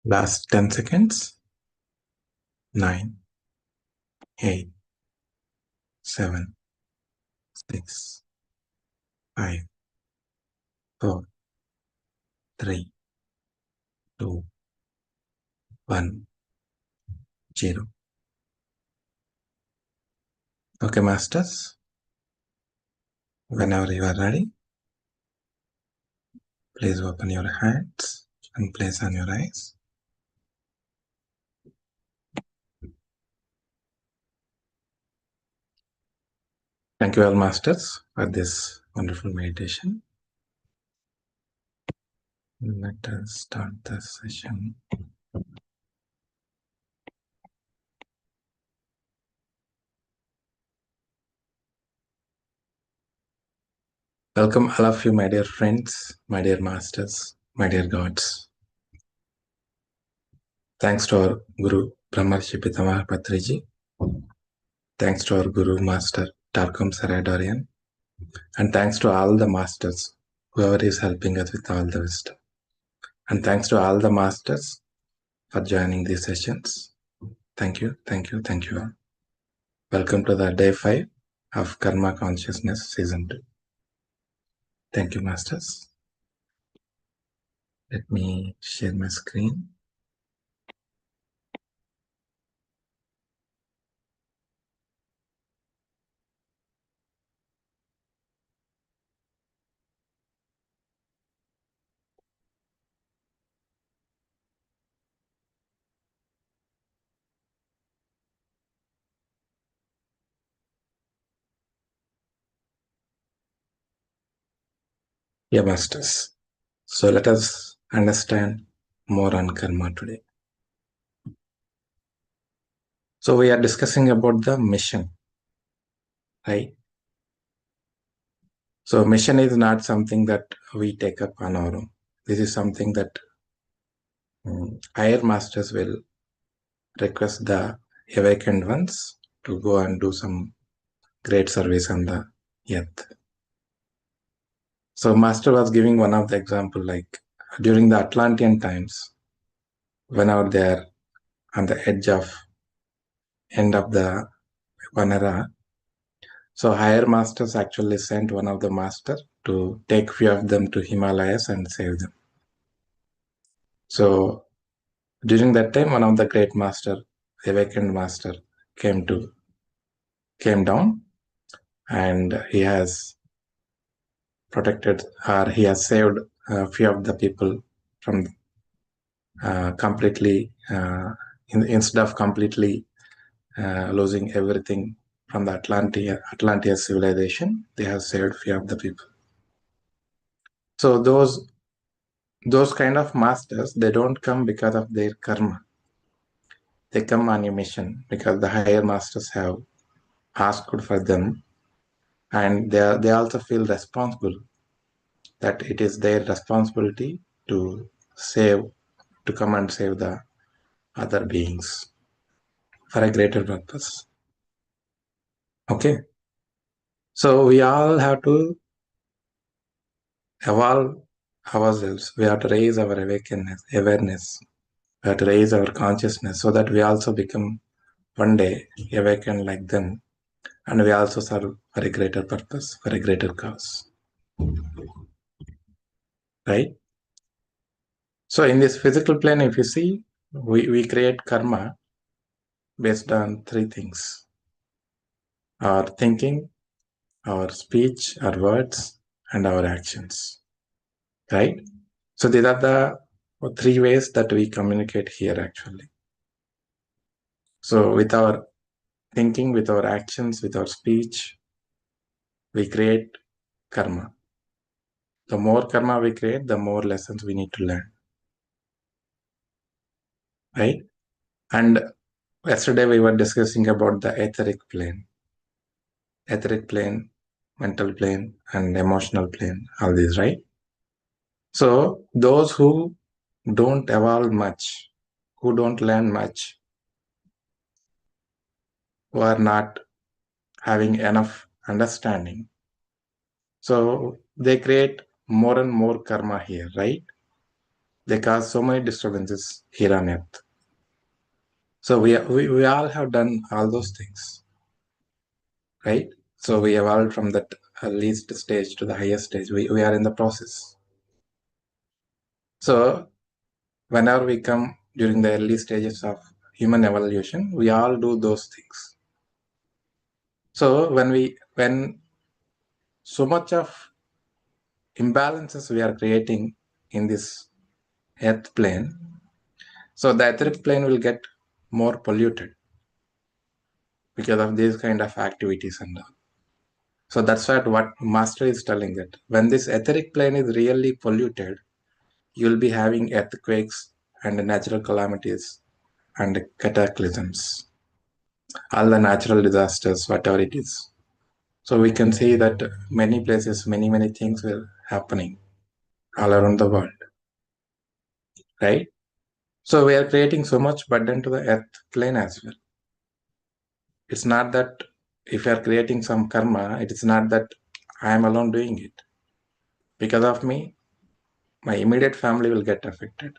Last 10 seconds. 9, 8, 7, 6, 5, 4, 3, 2, 1, 0. Okay, masters. Whenever you are ready, please open your hands and place on your eyes. Thank you all, masters, for this wonderful meditation. Let us start the session. Welcome all of you, my dear friends, my dear masters, my dear gods. Thanks to our Guru Brahmarshi Pitamah Patriji. Thanks to our Guru Master Tarkom Saradorian. And thanks to all the masters, whoever is helping us with all the wisdom. And thanks to all the masters for joining these sessions. Thank you, thank you, thank you all. Welcome to the day 5 of Karma Consciousness Season 2. Thank you, masters. Let me share my screen. Yeah, masters. So let us understand more on karma today. So we are discussing about the mission, right? So mission is not something that we take up on our own. This is something that higher masters will request the awakened ones to go and do some great service on the earth. So master was giving one of the example, like during the Atlantean times, whenever they are on the edge of end of the one era, so higher masters actually sent one of the master to take few of them to Himalayas and save them. So during that time, one of the great master, awakened master, came down, and he has protected, or he has saved a few of the people from completely, instead of completely losing everything from the Atlantean civilization, they have saved few of the people. So those kind of masters, they don't come because of their karma. They come on a mission because the higher masters have asked for them, and they also feel responsible, that it is their responsibility to come and save the other beings for a greater purpose. Okay. So we all have to evolve ourselves. We have to raise our awareness. We have to raise our consciousness so that we also become one day awakened like them, and we also serve for a greater purpose, for a greater cause. Right? So in this physical plane, if you see, we create karma based on 3 things: our thinking, our speech, our words, and our actions. Right? So these are the 3 ways that we communicate here actually. So with our thinking, with our actions, with our speech, we create karma. The more karma we create, the more lessons we need to learn. Right? And yesterday we were discussing about the etheric plane, mental plane, and emotional plane, all these, right? So those who don't evolve much, who don't learn much, who are not having enough understanding, so they create more and more karma here, right? They cause so many disturbances here on earth. So we all have done all those things, right? So we evolved from that least stage to the highest stage. We are in the process. So whenever we come during the early stages of human evolution, we all do those things. So when so much of imbalances we are creating in this earth plane, so the etheric plane will get more polluted because of these kind of activities and all. So that's what master is telling, that when this etheric plane is really polluted, you'll be having earthquakes and natural calamities and cataclysms, all the natural disasters, whatever it is. So we can see that many places, many things are happening all around the world, right? So we are creating so much burden to the earth plane as well. It's not that if you are creating some karma, it is not that I am alone doing it. Because of me, my immediate family will get affected,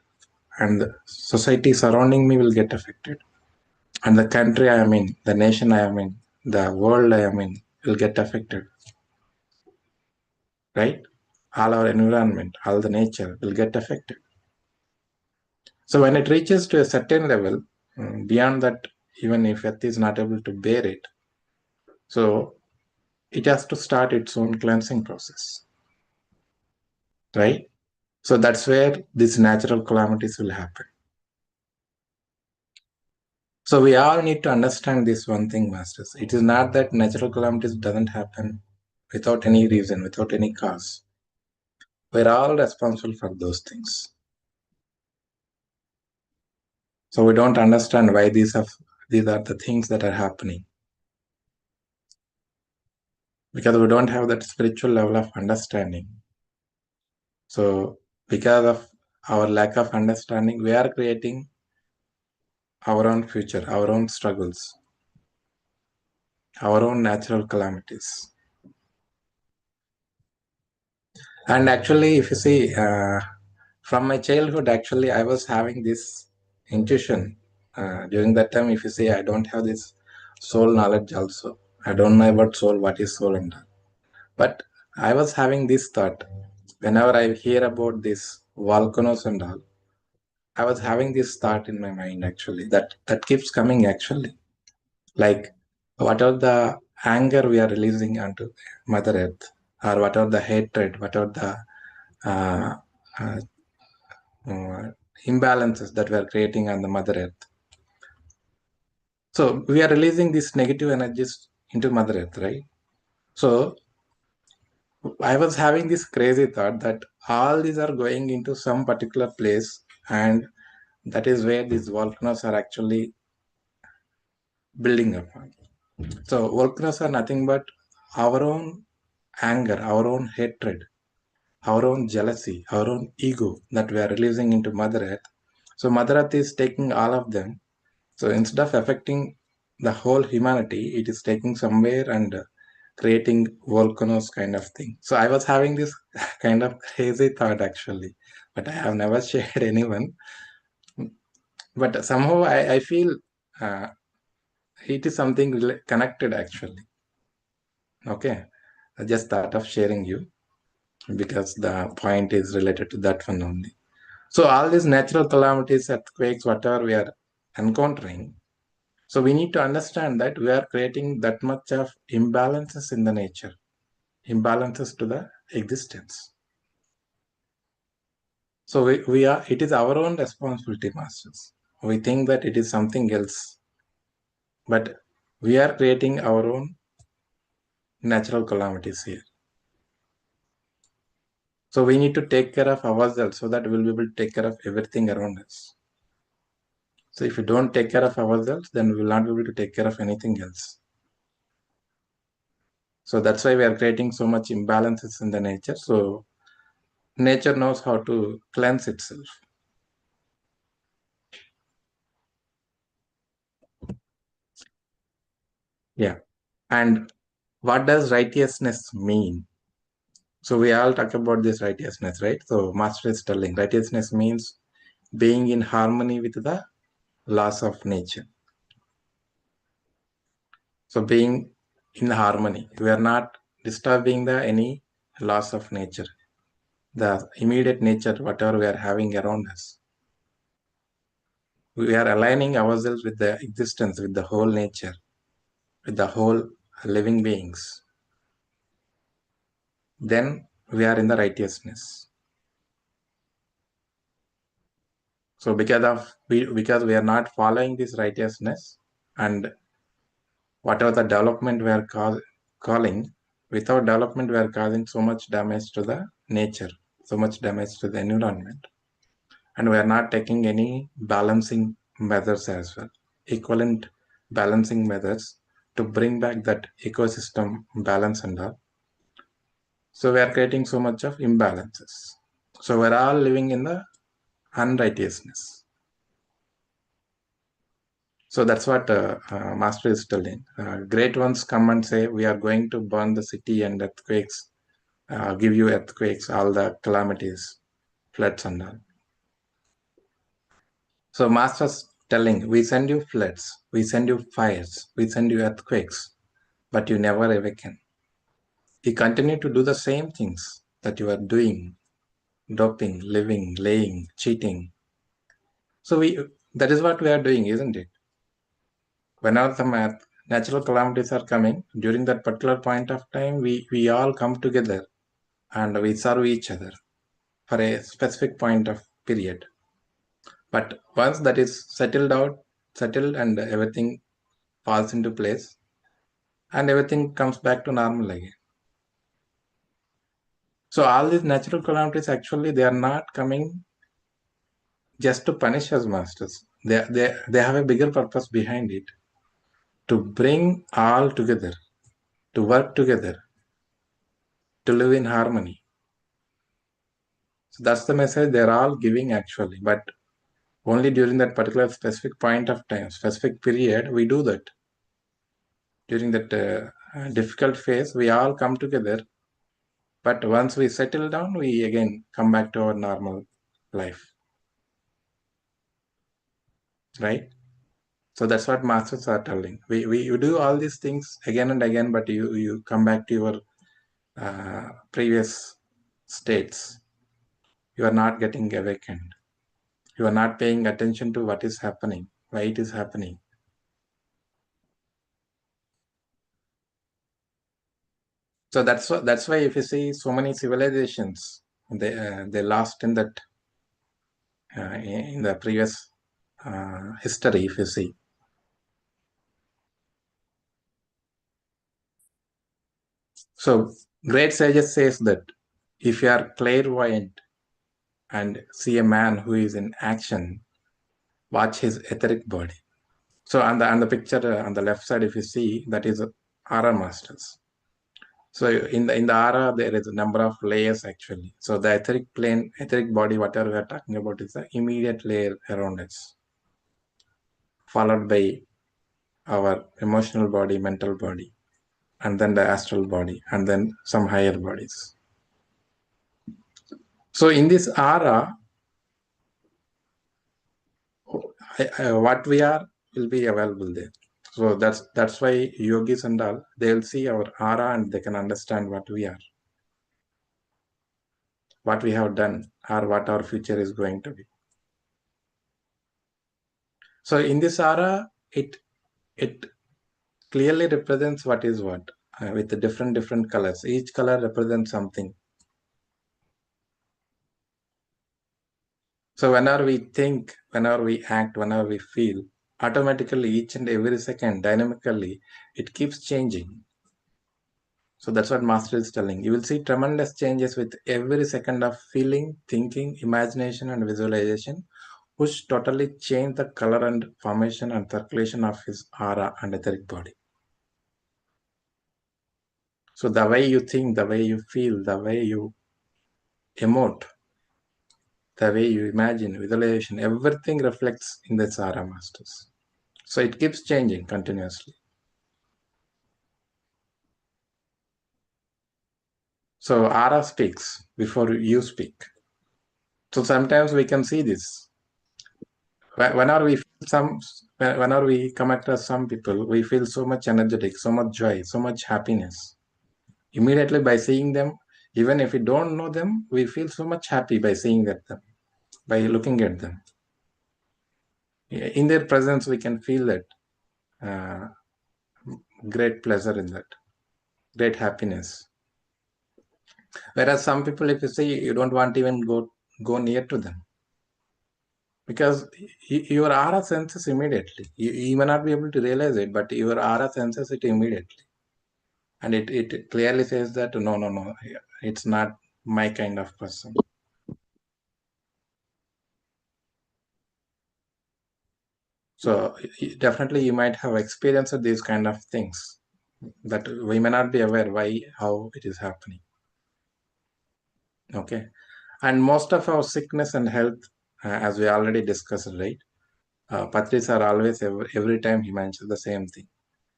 and the society surrounding me will get affected, and the country I am in, the nation I am in, the world I am in will get affected, right? All our environment, all the nature will get affected. So when it reaches to a certain level, beyond that, even if earth is not able to bear it, so it has to start its own cleansing process, right? So that's where these natural calamities will happen. So we all need to understand this one thing, masters. It is not that natural calamities doesn't happen without any reason, without any cause. We're all responsible for those things. So we don't understand why these are the things that are happening. Because we don't have that spiritual level of understanding. So because of our lack of understanding, we are creating our own future, our own struggles, our own natural calamities. And actually, if you see, from my childhood, actually, I was having this intuition. During that time, if you see, I don't have this soul knowledge also. I don't know about soul, what is soul and all. But I was having this thought. Whenever I hear about this volcanoes and all, I was having this thought in my mind actually, that keeps coming actually. Like, what are the anger we are releasing onto Mother Earth, or what are the hatred, what are the uh, uh, imbalances that we are creating on the Mother Earth. So we are releasing these negative energies into Mother Earth, right? So I was having this crazy thought that all these are going into some particular place, and that is where these volcanoes are actually building up. So volcanoes are nothing but our own anger, our own hatred, our own jealousy, our own ego that we are releasing into Mother Earth. So Mother Earth is taking all of them. So instead of affecting the whole humanity, it is taking somewhere and creating volcanoes kind of thing. So I was having this kind of crazy thought actually, but I have never shared anyone. But somehow I feel uh, it is something connected actually. Okay, I just thought of sharing you because the point is related to that one only. So all these natural calamities, earthquakes, whatever we are encountering, so we need to understand that we are creating that much of imbalances in the nature, imbalances to the existence. So we are, it is our own responsibility, masters. We think that it is something else, but we are creating our own natural calamities here. So we need to take care of ourselves so that we'll be able to take care of everything around us. So if we don't take care of ourselves, then we will not be able to take care of anything else. So that's why we are creating so much imbalances in the nature. So nature knows how to cleanse itself. Yeah. And what does righteousness mean? So we all talk about this righteousness, right? So Master is telling righteousness means being in harmony with the laws of nature. So being in harmony, we are not disturbing any laws of nature, the immediate nature, whatever we are having around us. We are aligning ourselves with the existence, with the whole nature, with the whole living beings. Then we are in the righteousness. So because we are not following this righteousness, and whatever the development we are calling, without development we are causing so much damage to the nature, so much damage to the environment, and we are not taking any balancing measures as well, equivalent balancing measures to bring back that ecosystem balance and all. So we are creating so much of imbalances. So we're all living in the unrighteousness. So that's what Master is telling. Great ones come and say, we are going to burn the city and earthquakes, give you earthquakes, all the calamities, floods and all. So Master's telling, we send you floods, we send you fires, we send you earthquakes, but you never awaken. You continue to do the same things that you are doing, doping, living, laying, cheating. So that is what we are doing, isn't it? Whenever the natural calamities are coming, during that particular point of time, we all come together and we serve each other for a specific point of period. But once that is settled and everything falls into place and everything comes back to normal again. So all these natural calamities, actually, they are not coming just to punish us, masters. They have a bigger purpose behind it, to bring all together, to work together, to live in harmony. So that's the message they're all giving actually. But only during that particular specific point of time, specific period, we do that. During that difficult phase, we all come together. But once we settle down, we again come back to our normal life. Right? So that's what masters are telling. We do all these things again and again, but you come back to your previous states. You are not getting awakened. You are not paying attention to what is happening, why it is happening. So that's why if you see so many civilizations, they lost in that in the previous history. If you see, so great sages says that if you are clairvoyant and see a man who is in action, watch his etheric body. So on the picture on the left side, if you see, that is aura masters. So in the aura, there is a number of layers actually. So the etheric plane, etheric body, whatever we are talking about, is the immediate layer around us, followed by our emotional body, mental body, and then the astral body, and then some higher bodies. So in this aura, what we are will be available there. So that's why yogis and all, they'll see our aura and they can understand what we are, what we have done, or what our future is going to be. So in this aura, it clearly represents what is what, with the different colors. Each color represents something. So whenever we think, whenever we act, whenever we feel, automatically each and every second, dynamically, it keeps changing. So that's what Master is telling. You will see tremendous changes with every second of feeling, thinking, imagination, and visualization, which totally change the color and formation and circulation of his aura and etheric body. So the way you think, the way you feel, the way you emote, the way you imagine, visualization, everything reflects in the aura, masters. So it keeps changing continuously. So aura speaks before you speak. So sometimes we can see this. Whenever we whenever we come across some people, we feel so much energetic, so much joy, so much happiness. Immediately by seeing them, even if we don't know them, we feel so much happy by seeing them, by looking at them. In their presence, we can feel that uh, great pleasure in that, great happiness. Whereas some people, if you say you don't want to even go near to them, because your aura senses immediately. You may not be able to realize it, but your aura senses it immediately. And it clearly says that, no, it's not my kind of person. So definitely you might have experienced these kind of things that we may not be aware how it is happening. Okay. And most of our sickness and health, as we already discussed, right? Patris are always, every time he mentions the same thing.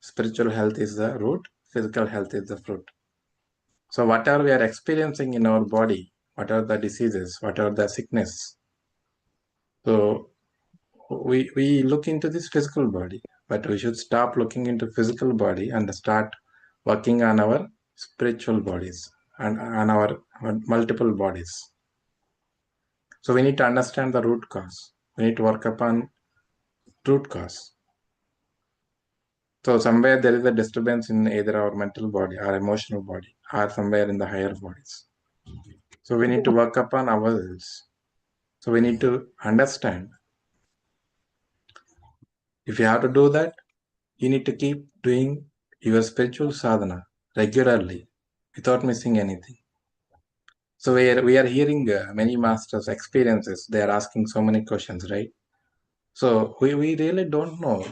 Spiritual health is the root, physical health is the fruit. So whatever we are experiencing in our body, whatever the diseases, whatever the sickness, so we look into this physical body, but we should stop looking into physical body and start working on our spiritual bodies and on our multiple bodies. So we need to understand the root cause. We need to work upon root cause. So somewhere there is a disturbance in either our mental body, our emotional body, or somewhere in the higher bodies. So we need to work upon ourselves. So we need to understand. If you have to do that, you need to keep doing your spiritual sadhana regularly without missing anything. So we are hearing many masters' experiences. They are asking so many questions, right? So we really don't know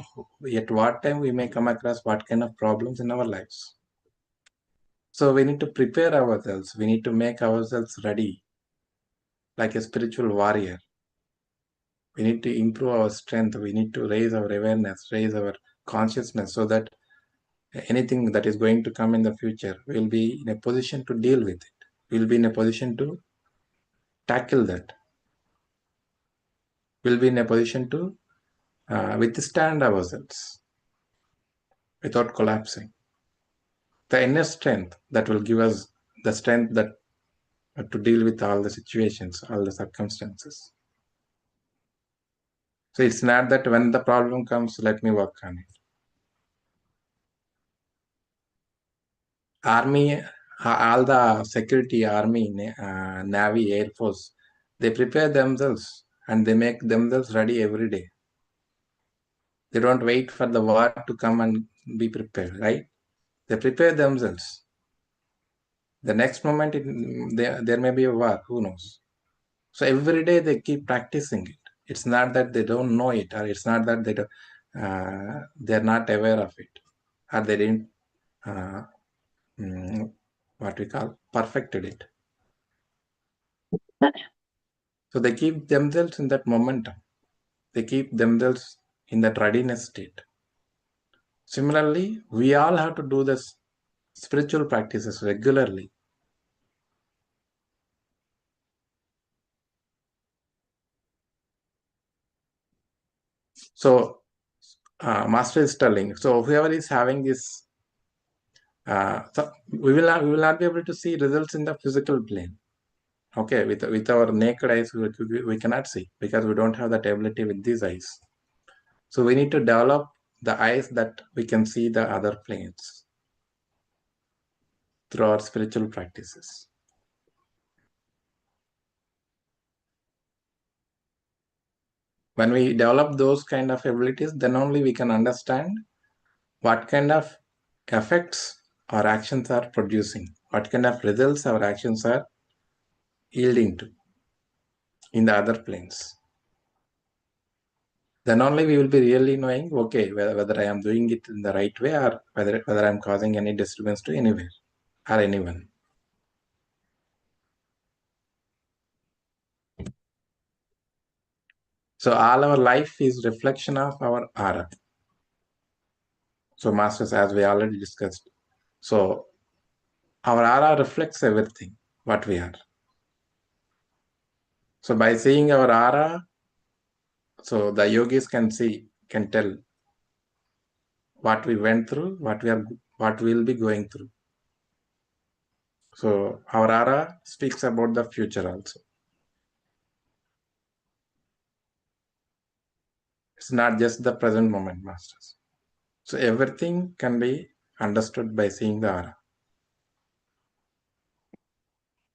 at what time we may come across what kind of problems in our lives. So we need to prepare ourselves. We need to make ourselves ready like a spiritual warrior. We need to improve our strength. We need to raise our awareness, raise our consciousness so that anything that is going to come in the future, we'll be in a position to deal with it. We'll be in a position to tackle that. We'll be in a position to withstand ourselves without collapsing. The inner strength that will give us the strength that to deal with all the situations, all the circumstances. So it's not that when the problem comes, let me work on it. Army, all the security, army, navy, air force, they prepare themselves and they make themselves ready every day. They don't wait for the war to come and be prepared, right? They prepare themselves. The next moment, there may be a war, who knows? So every day they keep practicing it. It's not that they don't know it, or it's not that they're not aware of it, or they didn't, uh, what we call, perfected it. So they keep themselves in that momentum. They keep themselves in that readiness state. Similarly, we all have to do this spiritual practices regularly. So, Master is telling, so whoever is having this, so we will not be able to see results in the physical plane. Okay, with our naked eyes, we cannot see because we don't have that ability with these eyes. So we need to develop the eyes that we can see the other planes through our spiritual practices. When we develop those kind of abilities, then only we can understand what kind of effects our actions are producing, what kind of results our actions are yielding to in the other planes. Then only we will be really knowing, okay, whether I am doing it in the right way or whether I'm causing any disturbance to anywhere or anyone. So all our life is reflection of our aura. So masters, as we already discussed, so our aura reflects everything, what we are. So by seeing our aura, So the yogis can see, can tell what we went through, what we'll be going through. So our aura speaks about the future also. It's not just the present moment, masters. So everything can be understood by seeing the aura.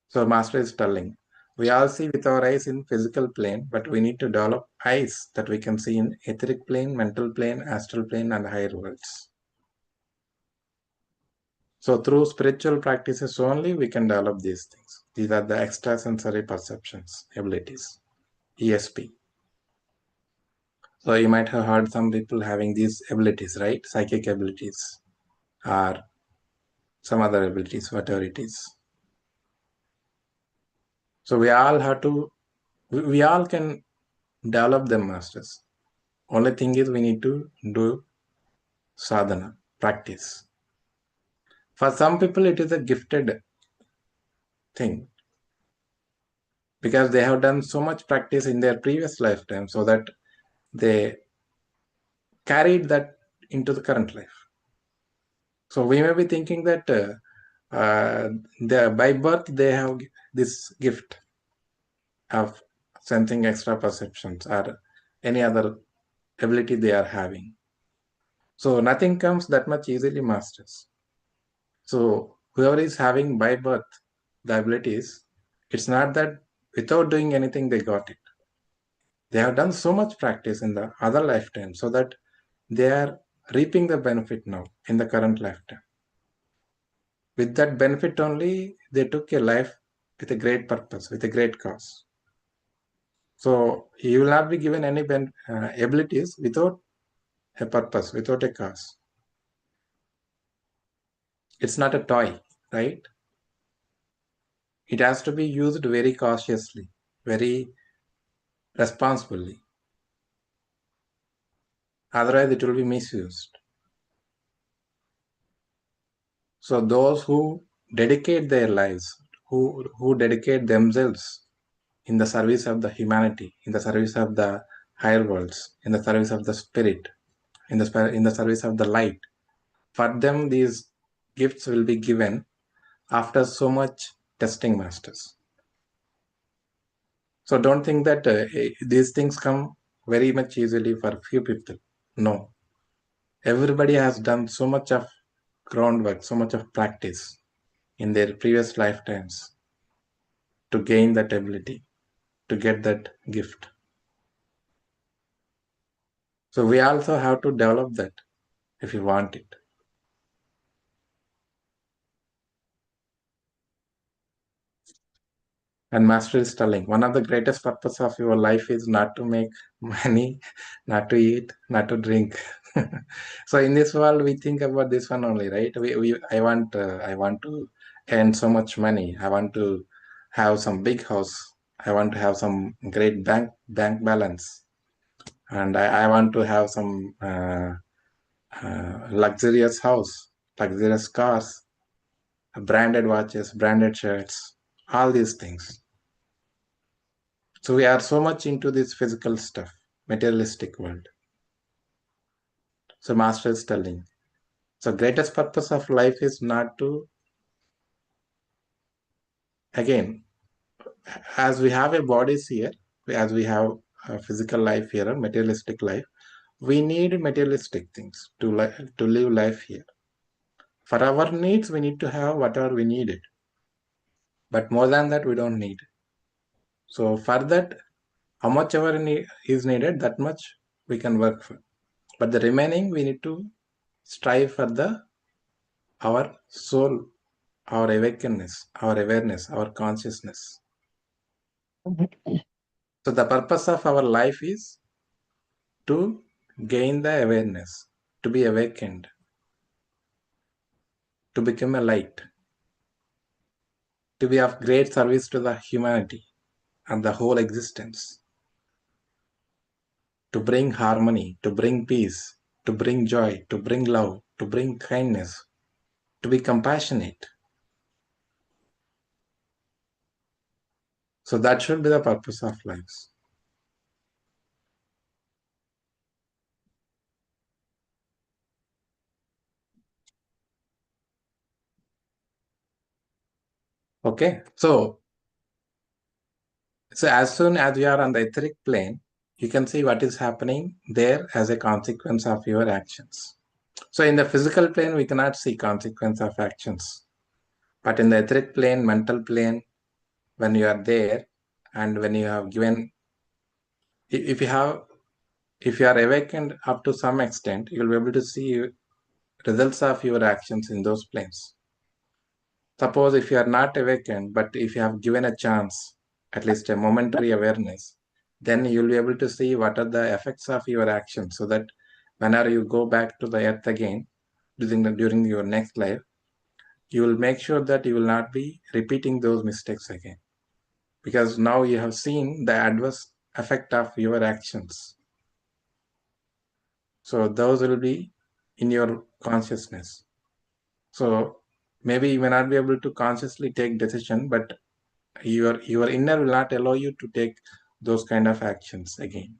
So master is telling, we all see with our eyes in physical plane, but we need to develop eyes that we can see in etheric plane, mental plane, astral plane, and higher worlds. So through spiritual practices only, we can develop these things. These are the extrasensory perceptions, abilities, ESP. So you might have heard some people having these abilities, right? Psychic abilities or some other abilities, whatever it is. So we all have to, we all can develop them, masters. Only thing is we need to do sadhana, practice. For some people, it is a gifted thing because they have done so much practice in their previous lifetime so that they carried that into the current life. So we may be thinking that by birth they have this gift of sensing extra perceptions or any other ability they are having. So nothing comes that much easily, masters. So whoever is having by birth the abilities, it's not that without doing anything they got it. They have done so much practice in the other lifetime so that they are reaping the benefit now in the current lifetime. With that benefit only, they took a life with a great purpose, with a great cause. So you will not be given any abilities without a purpose, without a cause. It's not a toy, right? It has to be used very cautiously, very responsibly. Otherwise, it will be misused. So those who dedicate their lives, who dedicate themselves in the service of the humanity, in the service of the higher worlds, in the service of the spirit, in the service of the light, for them these gifts will be given after so much testing, masters. So don't think that these things come very much easily for few people. No, everybody has done so much of groundwork, so much of practice in their previous lifetimes to gain that ability, to get that gift. So we also have to develop that if you want it. And master is telling one of the greatest purpose of your life is not to make money, not to eat, not to drink. So in this world, we think about this one only, right? I want to earn so much money. I want to have some big house. I want to have some great bank balance, and I want to have some luxurious house, luxurious cars, branded watches, branded shirts, all these things. So we are so much into this physical stuff, materialistic world. So master is telling. So greatest purpose of life is not to, again, as we have a bodies here, as we have a physical life here, a materialistic life, we need materialistic things to live life here. For our needs, we need to have whatever we needed. But more than that, we don't need. So for that, how much ever is needed, that much we can work for. But the remaining, we need to strive for our soul, our awakenness, our awareness, our consciousness. So the purpose of our life is to gain the awareness, to be awakened, to become a light, to be of great service to the humanity and the whole existence, to bring harmony, to bring peace, to bring joy, to bring love, to bring kindness, to be compassionate. So that should be the purpose of life. Okay, so as soon as you are on the etheric plane, you can see what is happening there as a consequence of your actions. So in the physical plane, we cannot see consequence of actions. But in the etheric plane, mental plane, when you are there and when you have given, if you are awakened up to some extent, you'll be able to see results of your actions in those planes. Suppose if you are not awakened, but if you have given a chance, at least a momentary awareness, then you'll be able to see what are the effects of your actions, so that whenever you go back to the earth again during your next life, you will make sure that you will not be repeating those mistakes again, because now you have seen the adverse effect of your actions. So those will be in your consciousness. So maybe you may not be able to consciously take decision, but your inner will not allow you to take those kind of actions again.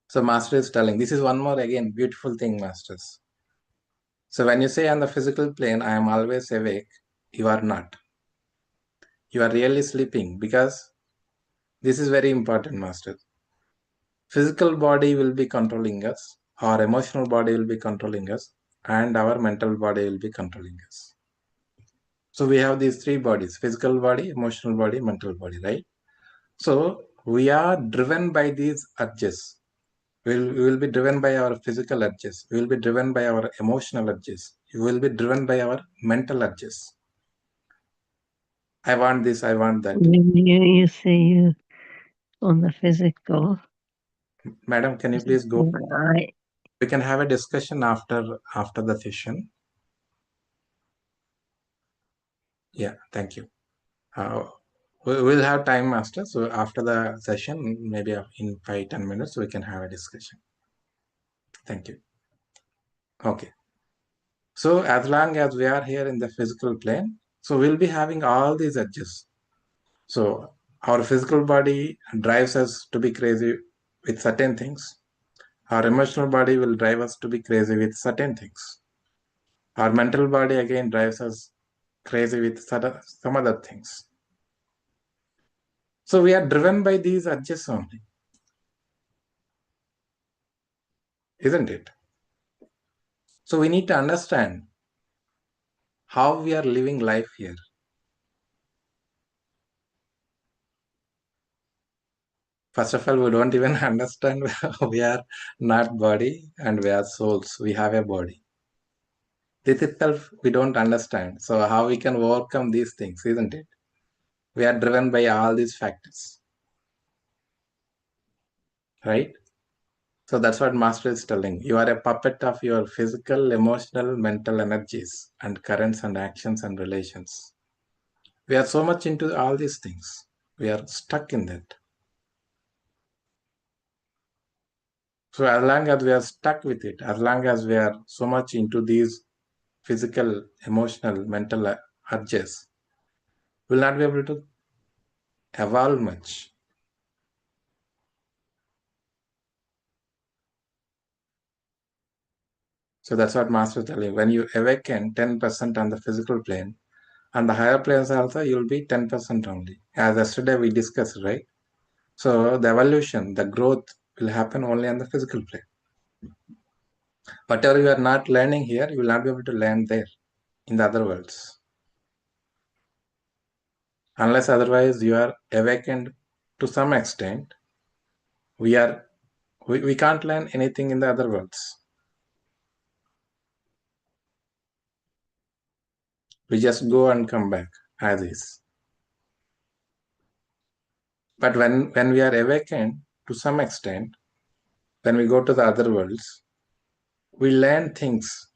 So master is telling, this is one more again beautiful thing, masters. So when you say on the physical plane, I am always awake, you are not. You are really sleeping, because this is very important, master. Physical body will be controlling us, our emotional body will be controlling us, and our mental body will be controlling us. So we have these three bodies: physical body, emotional body, mental body, right? So we are driven by these urges. We will be driven by our physical urges. We will be driven by our emotional urges. We will be driven by our mental urges. I want this, I want that. You say you on the physical. Madam, can you please go? I We can have a discussion after the session. Yeah, thank you. We'll have time, master. So after the session, maybe in 5-10 minutes, we can have a discussion. Thank you. Okay. So as long as we are here in the physical plane, so we'll be having all these edges. So our physical body drives us to be crazy with certain things. Our emotional body will drive us to be crazy with certain things. Our mental body again drives us crazy with some other things. So we are driven by these urges only, isn't it? So we need to understand how we are living life here. First of all, we don't even understand we are not body and we are souls. We have a body. This itself we don't understand. So how we can overcome these things, isn't it? We are driven by all these factors, right? So that's what Master is telling. You are a puppet of your physical, emotional, mental energies and currents and actions and relations. We are so much into all these things. We are stuck in that. So as long as we are stuck with it, as long as we are so much into these physical, emotional, mental urges, we'll not be able to evolve much. So that's what Master is telling. When you awaken 10% on the physical plane, on the higher planes also, you'll be 10% only. As yesterday we discussed, right? So the evolution, the growth will happen only on the physical plane. Whatever you are not learning here, you will not be able to learn there in the other worlds. Unless otherwise you are awakened to some extent, we can't learn anything in the other worlds. We just go and come back as is. But when we are awakened to some extent, when we go to the other worlds, we learn things.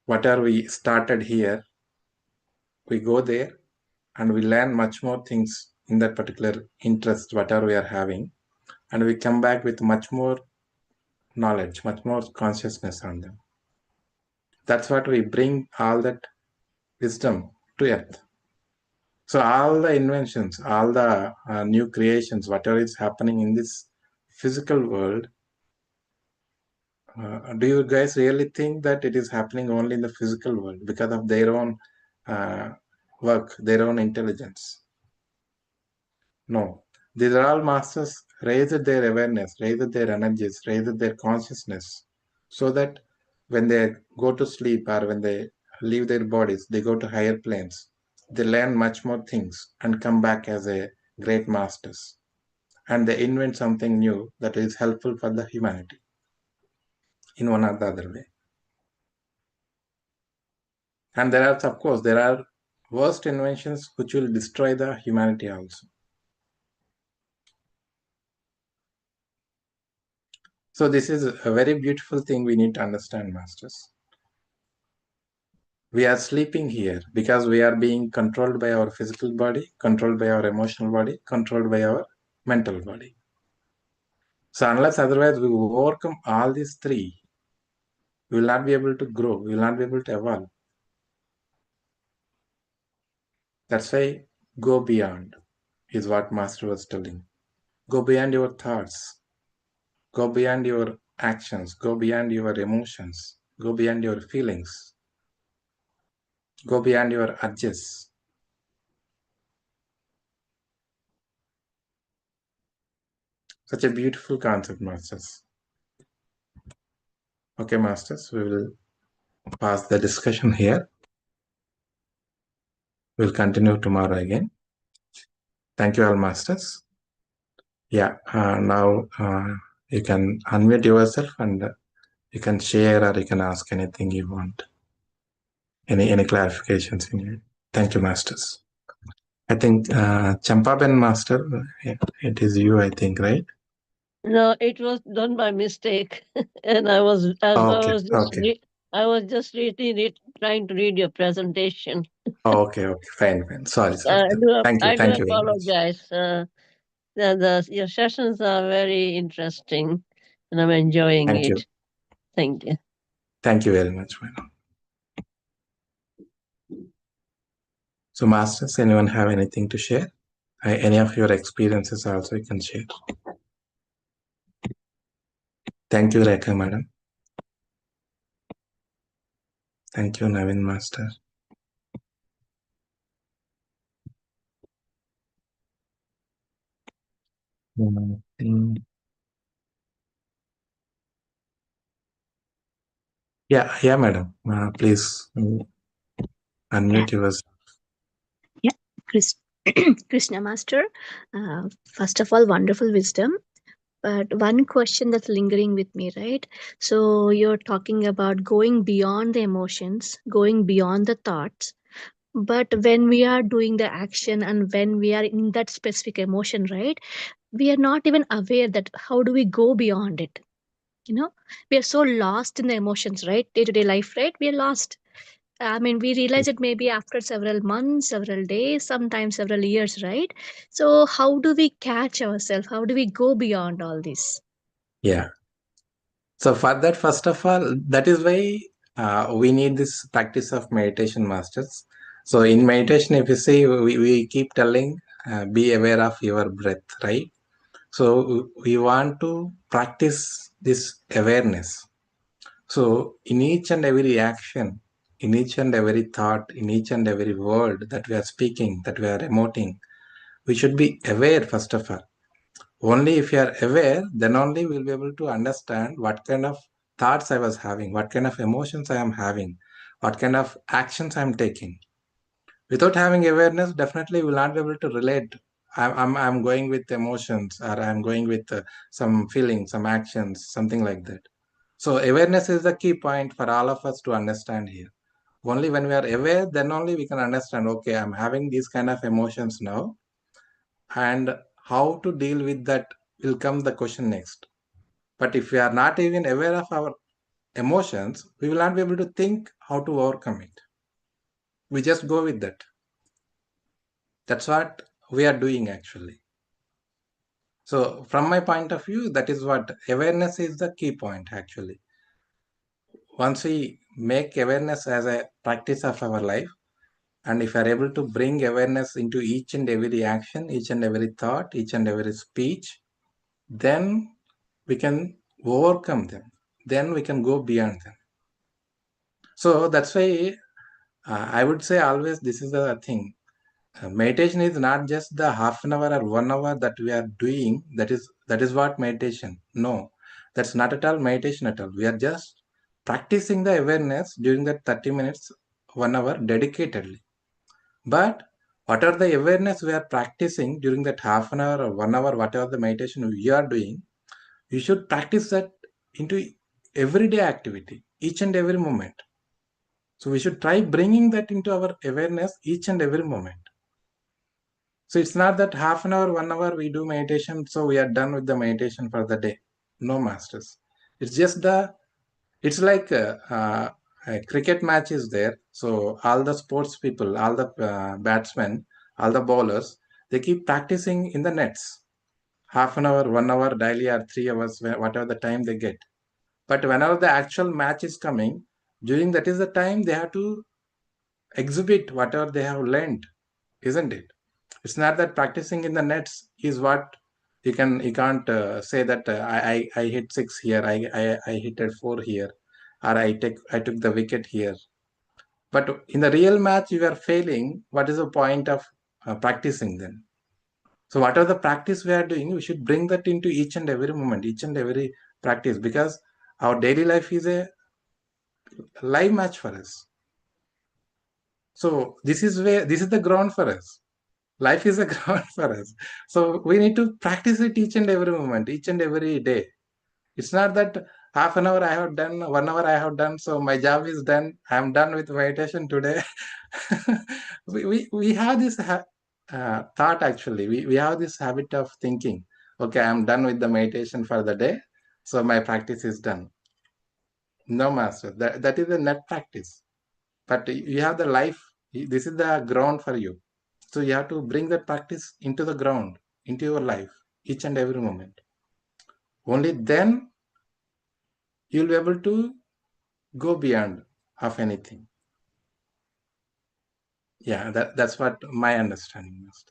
Whatever we started here, we go there and we learn much more things in that particular interest, whatever we are having, and we come back with much more knowledge, much more consciousness on them. That's what we bring all that wisdom to earth. So all the inventions, all the new creations, whatever is happening in this physical world, Do you guys really think that it is happening only in the physical world because of their own work, their own intelligence? No. These are all masters raised their awareness, raised their energies, raised their consciousness, so that when they go to sleep or when they leave their bodies, they go to higher planes. They learn much more things and come back as a great masters. And they invent something new that is helpful for the humanity in one or the other way. And there are, of course, there are worst inventions which will destroy the humanity also. So this is a very beautiful thing we need to understand, masters. We are sleeping here because we are being controlled by our physical body, controlled by our emotional body, controlled by our mental body. So unless otherwise we overcome all these three, we will not be able to grow, we will not be able to evolve. That's why go beyond is what Master was telling. Go beyond your thoughts, go beyond your actions, go beyond your emotions, go beyond your feelings, go beyond your urges. Such a beautiful concept, Masters. Okay, Masters, we will pause the discussion here. We'll continue tomorrow again. Thank you all, Masters. Yeah, now you can unmute yourself and you can share or you can ask anything you want. Any clarifications you need. Thank you, Masters. I think Champaben Master, it is you, I think, right? No, it was done by mistake, and I was I was just trying to read your presentation. Okay, fine. Sorry. Thank I do you very much. apologize. Your sessions are very interesting, and I'm enjoying Thank it. you. Thank you. Thank you very much, madam. So, Masters, anyone have anything to share? Any of your experiences also you can share. Thank you, Rekha, madam. Thank you, Navin Master. Yeah, madam. Please unmute yourself. Yeah, Krishna Master. First of all, wonderful wisdom. But one question that's lingering with me, right? So you're talking about going beyond the emotions, going beyond the thoughts. But when we are doing the action and when we are in that specific emotion, right? We are not even aware that how do we go beyond it? We are so lost in the emotions, right? Day to day life, right? We are lost. I mean, we realize it maybe after several months, several days, sometimes several years, right? So, how do we catch ourselves? How do we go beyond all this? Yeah. So for that, first of all, that is why we need this practice of meditation, masters. So in meditation, if you see, we keep telling, be aware of your breath, right? So we want to practice this awareness. So in each and every action, in each and every thought, in each and every word that we are speaking, that we are emoting, we should be aware, first of all. Only if you are aware, then only we'll be able to understand what kind of thoughts I was having, what kind of emotions I am having, what kind of actions I'm taking. Without having awareness, definitely we'll not be able to relate. I'm going with emotions, or I'm going with some feelings, some actions, something like that. So awareness is the key point for all of us to understand here. Only when we are aware, then only we can understand, okay, I'm having these kind of emotions now, and how to deal with that will come the question next. But if we are not even aware of our emotions, we will not be able to think how to overcome it. We just go with that. That's what we are doing actually. So from my point of view, that is what awareness is the key point actually. Once we make awareness as a practice of our life, and if we are able to bring awareness into each and every action, each and every thought, each and every speech, then we can overcome them. then we can go beyond them. So that's why I would say always this is the thing. Meditation is not just the half an hour or 1 hour that we are doing. That is what meditation. No, that's not at all meditation at all. We are just practicing the awareness during that 30 minutes, 1 hour dedicatedly. But what are the awareness we are practicing during that half an hour or 1 hour, whatever the meditation we are doing, you should practice that into everyday activity, each and every moment. So we should try bringing that into our awareness each and every moment. So it's not that half an hour, 1 hour we do meditation, so we are done with the meditation for the day. No, masters. It's just it's like a cricket match is there. So all the sports people, all the batsmen, all the bowlers, they keep practicing in the nets. Half an hour, 1 hour daily or 3 hours, whatever the time they get. But whenever the actual match is coming, during that is the time they have to exhibit whatever they have learned, isn't it? It's not that practicing in the nets is what you can't say that I hit 6 here, I hit at 4 here, or I took the wicket here. But in the real match you are failing. What is the point of practicing then? So whatever the practice we are doing, we should bring that into each and every moment, each and every practice, because our daily life is a live match for us. So this is the ground for us. Life is a ground for us. So we need to practice it each and every moment, each and every day. It's not that half an hour I have done, 1 hour I have done, so my job is done. I'm done with meditation today. we have this thought actually. We have this habit of thinking, okay, I'm done with the meditation for the day, so my practice is done. No, master, that is a net practice. But you have the life. This is the ground for you. So you have to bring that practice into the ground, into your life, each and every moment. Only then you'll be able to go beyond of anything. Yeah, that's what my understanding is.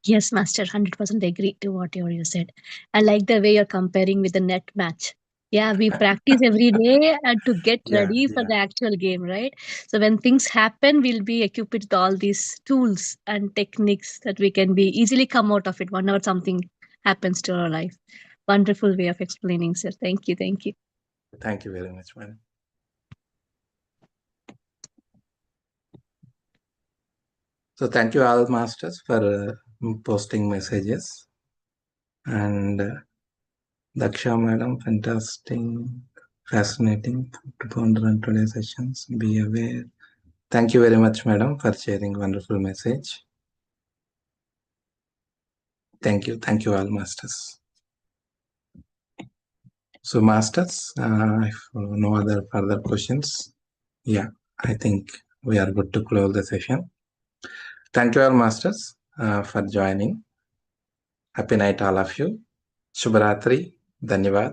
Yes, Master, 100% agree to whatever you said. I like the way you're comparing with the net match. Yeah, we practice every day to get ready for the actual game, right? So when things happen, we'll be equipped with all these tools and techniques that we can be easily come out of it whenever something happens to our life. Wonderful way of explaining, sir. Thank you. Thank you. Thank you very much, madam. So thank you all masters for posting messages. And Daksha madam, fantastic, fascinating to ponder on today's sessions. Be aware. Thank you very much, madam, for sharing wonderful message. Thank you all masters. So masters, if no other further questions, yeah, I think we are good to close the session. Thank you all masters for joining. Happy night all of you. Shubhratri. Dhanyavad.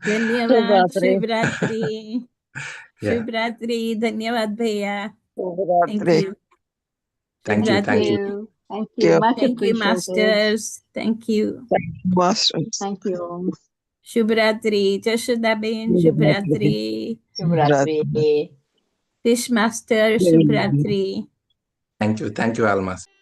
धन्यवाद Shubhratri. Shubhratri. Dhanyavad bhaiya. Thank you. Thank you. Thank you. Much Thank you, appreciated. masters. Thank you. Masters. Thank you. Shubhratri. Jashodaben. Shubhratri. Shubhratri. Fish master. Shubhratri. Thank you all masters.